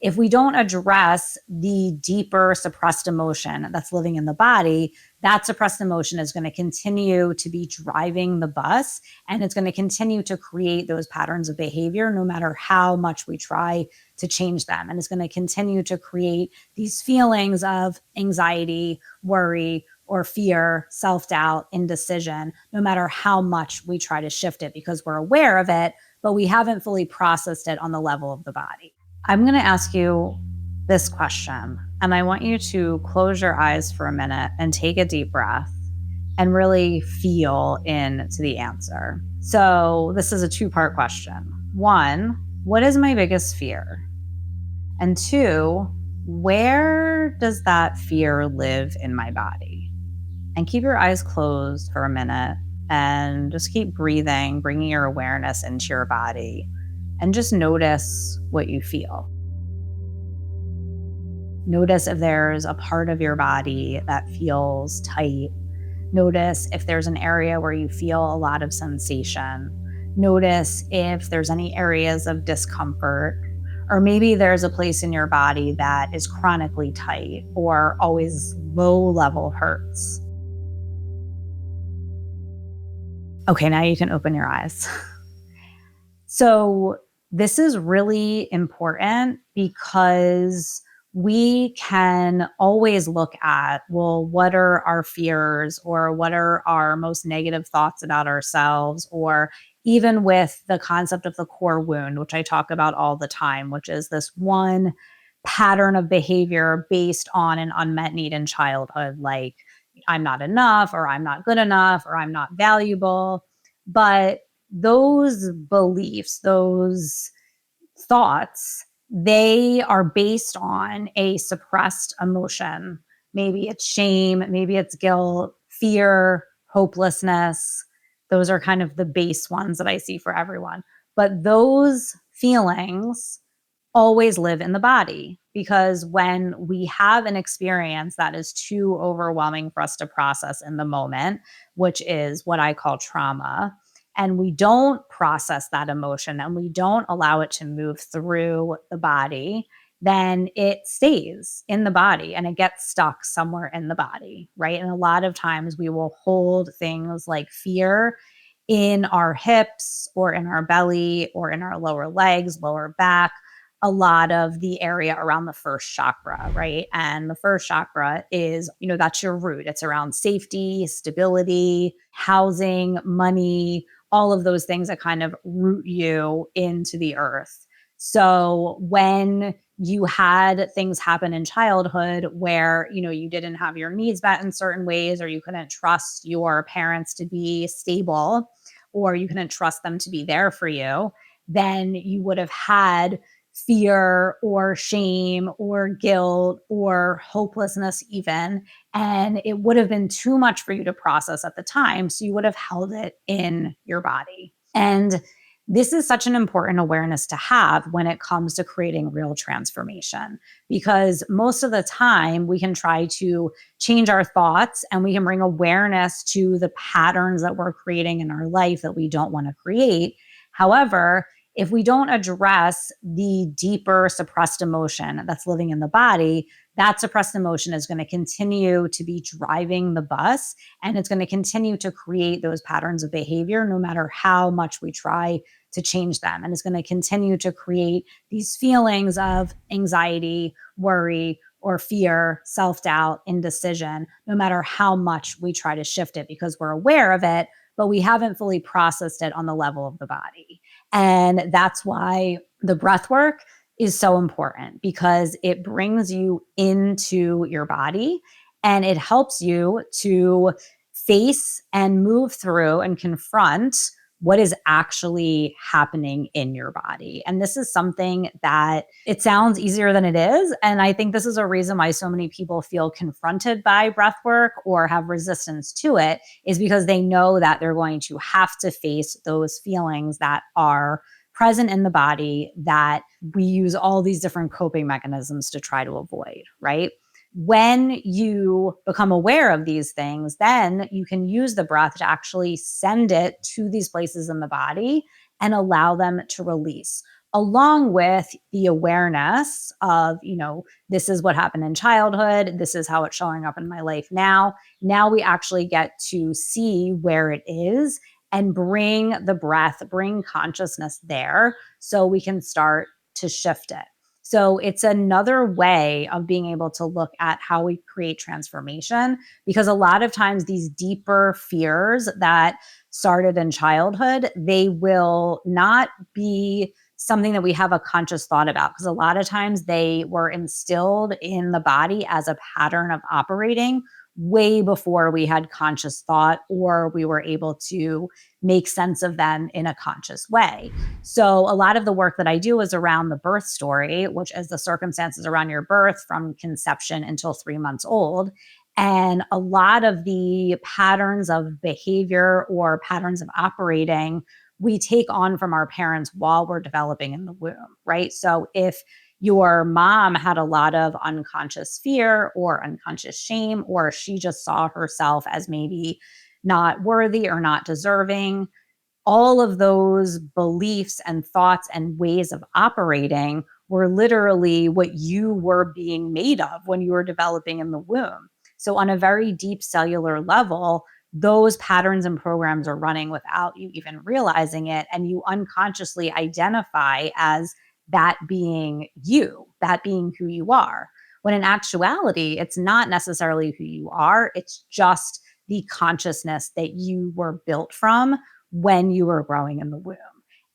If we don't address the deeper suppressed emotion that's living in the body, that suppressed emotion is going to continue to be driving the bus, and it's going to continue to create those patterns of behavior no matter how much we try to change them. And it's going to continue to create these feelings of anxiety, worry, or fear, self-doubt, indecision, no matter how much we try to shift it, because we're aware of it, but we haven't fully processed it on the level of the body. I'm going to ask you this question, and I want you to close your eyes for a minute and take a deep breath and really feel into the answer. So this is a two-part question. One, what is my biggest fear? And two, where does that fear live in my body? And keep your eyes closed for a minute and just keep breathing, bringing your awareness into your body, and just notice what you feel. Notice if there's a part of your body that feels tight. Notice if there's an area where you feel a lot of sensation. Notice if there's any areas of discomfort, or maybe there's a place in your body that is chronically tight or always low level hurts. Okay, now you can open your eyes. So this is really important because we can always look at, well, what are our fears, or what are our most negative thoughts about ourselves, or even with the concept of the core wound, which I talk about all the time, which is this one pattern of behavior based on an unmet need in childhood, like I'm not enough, or I'm not good enough, or I'm not valuable. But those beliefs, those thoughts, they are based on a suppressed emotion. Maybe it's shame, maybe it's guilt, fear, hopelessness. Those are kind of the base ones that I see for everyone. But those feelings always live in the body, because when we have an experience that is too overwhelming for us to process in the moment, which is what I call trauma, and we don't process that emotion and we don't allow it to move through the body, then it stays in the body and it gets stuck somewhere in the body, right? And a lot of times we will hold things like fear in our hips or in our belly or in our lower legs, lower back, a lot of the area around the first chakra, right? And the first chakra is, that's your root. It's around safety, stability, housing, money, all of those things that kind of root you into the earth. So when you had things happen in childhood where, you didn't have your needs met in certain ways, or you couldn't trust your parents to be stable, or you couldn't trust them to be there for you, then you would have had fear or shame or guilt or hopelessness even. And it would have been too much for you to process at the time. So you would have held it in your body. And this is such an important awareness to have when it comes to creating real transformation, because most of the time we can try to change our thoughts and we can bring awareness to the patterns that we're creating in our life that we don't want to create. However, if we don't address the deeper suppressed emotion that's living in the body, that suppressed emotion is going to continue to be driving the bus, and it's going to continue to create those patterns of behavior no matter how much we try to change them. And it's going to continue to create these feelings of anxiety, worry, or fear, self-doubt, indecision, no matter how much we try to shift it, because we're aware of it, but we haven't fully processed it on the level of the body. And that's why the breath work is so important, because it brings you into your body and it helps you to face and move through and confront what is actually happening in your body. And this is something that it sounds easier than it is. And I think this is a reason why so many people feel confronted by breath work or have resistance to it, is because they know that they're going to have to face those feelings that are present in the body that we use all these different coping mechanisms to try to avoid, right? When you become aware of these things, then you can use the breath to actually send it to these places in the body and allow them to release. along with the awareness of, this is what happened in childhood. This is how it's showing up in my life now. Now we actually get to see where it is and bring the breath, bring consciousness there so we can start to shift it. So it's another way of being able to look at how we create transformation, because a lot of times these deeper fears that started in childhood, they will not be something that we have a conscious thought about, because a lot of times they were instilled in the body as a pattern of operating way before we had conscious thought or we were able to make sense of them in a conscious way. So a lot of the work that I do is around the birth story, which is the circumstances around your birth from conception until 3 months old. And a lot of the patterns of behavior or patterns of operating we take on from our parents while we're developing in the womb, right? So if your mom had a lot of unconscious fear or unconscious shame, or she just saw herself as maybe not worthy or not deserving, all of those beliefs and thoughts and ways of operating were literally what you were being made of when you were developing in the womb. So, on a very deep cellular level, those patterns and programs are running without you even realizing it. And you unconsciously identify as that being you, that being who you are. When in actuality, it's not necessarily who you are, it's just the consciousness that you were built from when you were growing in the womb.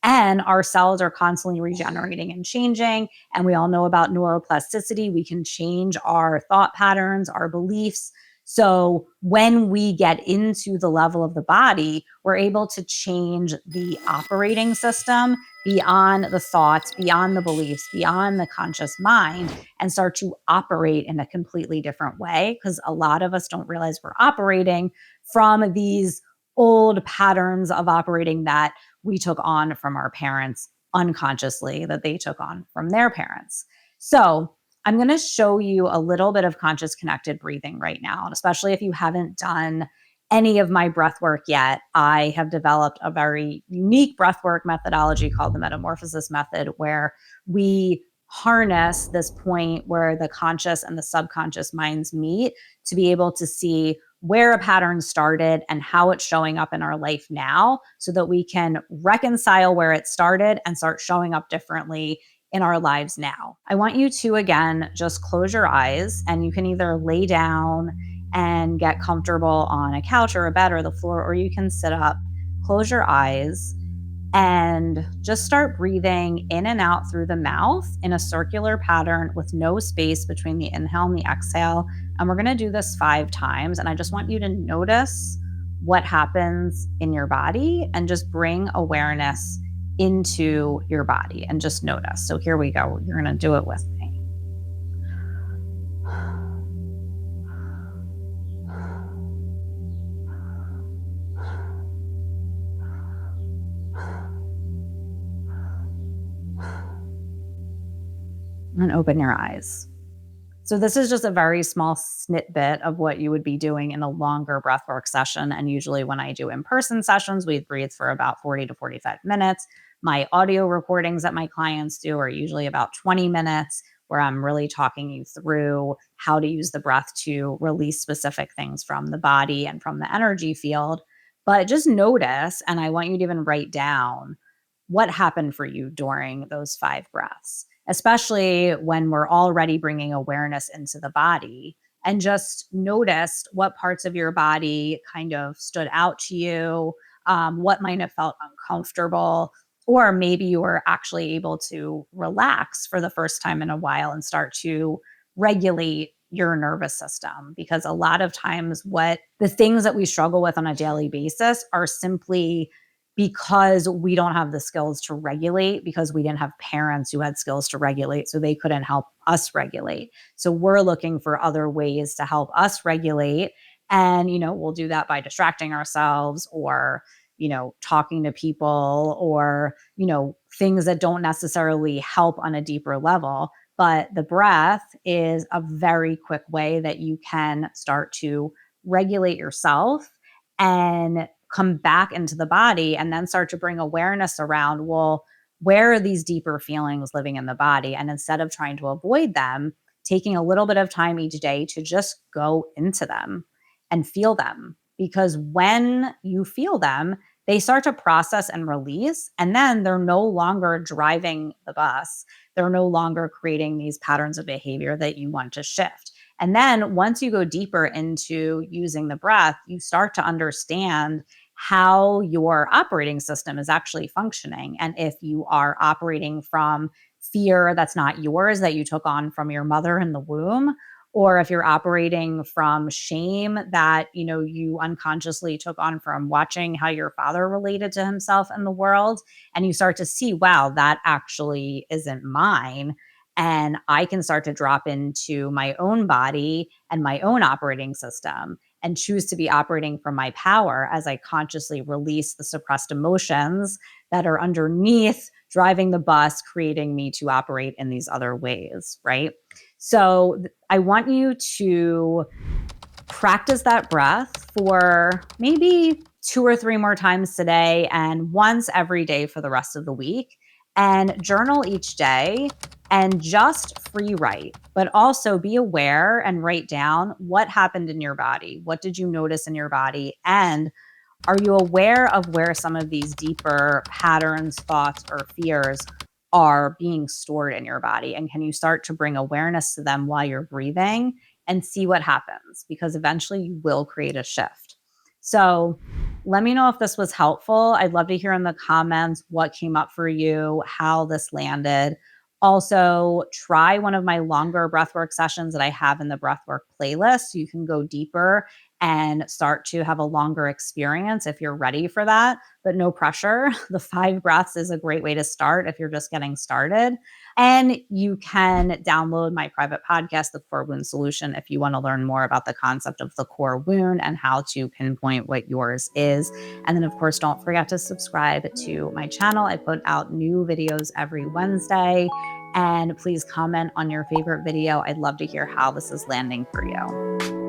And our cells are constantly regenerating and changing. And we all know about neuroplasticity. We can change our thought patterns, our beliefs. So when we get into the level of the body, we're able to change the operating system beyond the thoughts, beyond the beliefs, beyond the conscious mind, and start to operate in a completely different way. Because a lot of us don't realize we're operating from these old patterns of operating that we took on from our parents unconsciously, that they took on from their parents. So I'm going to show you a little bit of conscious connected breathing right now. And especially if you haven't done any of my breath work yet, I have developed a very unique breath work methodology called the metamorphosis method, where we harness this point where the conscious and the subconscious minds meet to be able to see where a pattern started and how it's showing up in our life now, so that we can reconcile where it started and start showing up differently in our lives now. I want you to, again, just close your eyes, and you can either lay down and get comfortable on a couch or a bed or the floor, or you can sit up. Close your eyes and just start breathing in and out through the mouth in a circular pattern with no space between the inhale and the exhale. And we're going to do this 5 times. And I just want you to notice what happens in your body and just bring awareness into your body and just notice. So here we go. You're going to do it with me. And open your eyes. So this is just a very small snippet of what you would be doing in a longer breathwork session. And usually when I do in-person sessions, we breathe for about 40 to 45 minutes. My audio recordings that my clients do are usually about 20 minutes, where I'm really talking you through how to use the breath to release specific things from the body and from the energy field. But just notice, and I want you to even write down what happened for you during those 5 breaths, especially when we're already bringing awareness into the body, and just noticed what parts of your body kind of stood out to you, what might have felt uncomfortable, or maybe you were actually able to relax for the first time in a while and start to regulate your nervous system. Because a lot of times, what the things that we struggle with on a daily basis are simply because we don't have the skills to regulate, because we didn't have parents who had skills to regulate, so they couldn't help us regulate. So we're looking for other ways to help us regulate. And, we'll do that by distracting ourselves, or, talking to people, or, things that don't necessarily help on a deeper level. But the breath is a very quick way that you can start to regulate yourself and come back into the body, and then start to bring awareness around, well, where are these deeper feelings living in the body? And instead of trying to avoid them, taking a little bit of time each day to just go into them and feel them. Because when you feel them, they start to process and release, and then they're no longer driving the bus. They're no longer creating these patterns of behavior that you want to shift. And then once you go deeper into using the breath, you start to understand how your operating system is actually functioning. And if you are operating from fear that's not yours, that you took on from your mother in the womb, or if you're operating from shame that you unconsciously took on from watching how your father related to himself in the world, and you start to see, wow, that actually isn't mine, and I can start to drop into my own body and my own operating system and choose to be operating from my power as I consciously release the suppressed emotions that are underneath driving the bus, creating me to operate in these other ways, right? So I want you to practice that breath for maybe 2 or 3 more times today and once every day for the rest of the week, and journal each day and just free write, but also be aware and write down what happened in your body. What did you notice in your body? And are you aware of where some of these deeper patterns, thoughts, or fears are being stored in your body? And can you start to bring awareness to them while you're breathing and see what happens? Because eventually you will create a shift. So let me know if this was helpful. I'd love to hear in the comments what came up for you, how this landed. Also, try one of my longer breathwork sessions that I have in the breathwork playlist. So you can go deeper and start to have a longer experience if you're ready for that, but no pressure. The 5 breaths is a great way to start if you're just getting started. And you can download my private podcast, The Core Wound Solution, if you want to learn more about the concept of the core wound and how to pinpoint what yours is. And then, of course, don't forget to subscribe to my channel. I put out new videos every Wednesday. And please comment on your favorite video. I'd love to hear how this is landing for you.